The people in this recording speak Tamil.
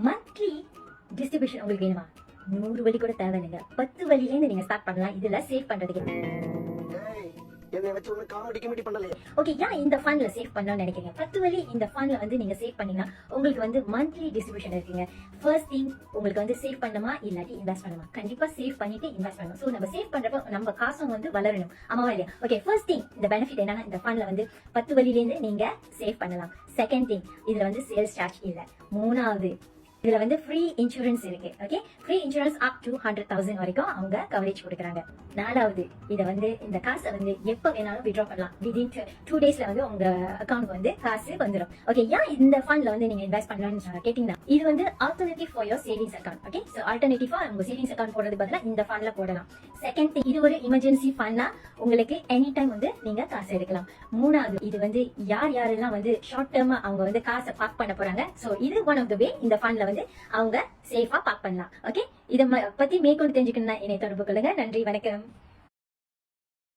மந்த்லி டிஸ்ட்ரிபியூஷன் உங்களுக்கு வேணுமா? 100 வழி கூட தேவையில்லைங்க. 10 வழியிலேருந்து நீங்க ஸ்டார்ட் பண்ணலாம். இதுல சேவ் பண்றதுக்கு. ஓகே, ஏன் இந்த ஃபண்ட்ல சேவ் பண்ணணும்னு நினைக்கிறீங்க? 10 வழி இந்த ஃபண்ட்ல வந்து நீங்க சேவ் பண்ணீங்கன்னா உங்களுக்கு வந்து மந்த்லி டிஸ்ட்ரிபியூஷன் இருக்குங்க. ஃபர்ஸ்ட் திங், உங்களுக்கு வந்து சேவ் பண்ணணுமா இல்லாட்டி இன்வெஸ்ட் பண்ணணுமா? கண்டிப்பா சேவ் பண்ணிட்டு இன்வெஸ்ட் பண்ணணும். சோ நம்ம சேவ் பண்றப்ப நம்ம காசும் வந்து வளரணும். ஆமாவா இல்லையா? ஓகே, ஃபர்ஸ்ட் திங், இந்த பெனிஃபிட் என்னன்னா இந்த ஃபண்ட்ல வந்து 10 வழியிலேருந்து நீங்க சேவ் பண்ணலாம். செகண்ட் திங், இதுல வந்து சேல்ஸ் சார்ஜ் இல்ல. மூணாவது, இதுல வந்து ஃப்ரீ இன்சூரன்ஸ் இருக்கு. Okay, free insurance up to 100,000 வரைக்கும் அவங்க கவரேஜ் கொடுக்குறாங்க. நாலாவது, இத வந்து இந்த காசை வந்து எப்ப வேணாலும் வித்ட்ரா பண்ணலாம். விதின் 2 டேஸ்ல வந்து உங்க அக்கௌண்ட் வந்து காசு வந்துடும். ஓகே, ஏன் இந்த ஃபண்ட்ல வந்து நீங்க இன்வெஸ்ட் பண்ணலாம்னு கேட்டீங்கன்னா, இது வந்து alternative for your savings account. Okay, so ஆல்டர்னேட்டிவா உங்க சேவிங்ஸ் அக்கௌண்ட் போடுறது பதிலா இந்த ஃபண்ட்ல போடலாம். செகண்ட் திங், இது ஒரு எமர்ஜென்சி ஃபண்ட்னா உங்களுக்கு எனி டைம் வந்து நீங்க காசு எடுக்கலாம். மூணாவது, இது வந்து யாரெல்லாம் வந்து ஷார்ட் டேர்மா அவங்க வந்து காசை பார்க் பண்ண போறாங்க. சோ இது ஒன் ஆஃப் த வே இந்த ஃபண்ட்ல வந்து அவங்க சேஃபா பார்க் பண்ணலாம். ஓகே, இத பத்தி மேற்கொண்டு தெரிஞ்சுக்கணும்னா என்னை தொடர்பு கொள்ளுங்க. நன்றி, வணக்கம்.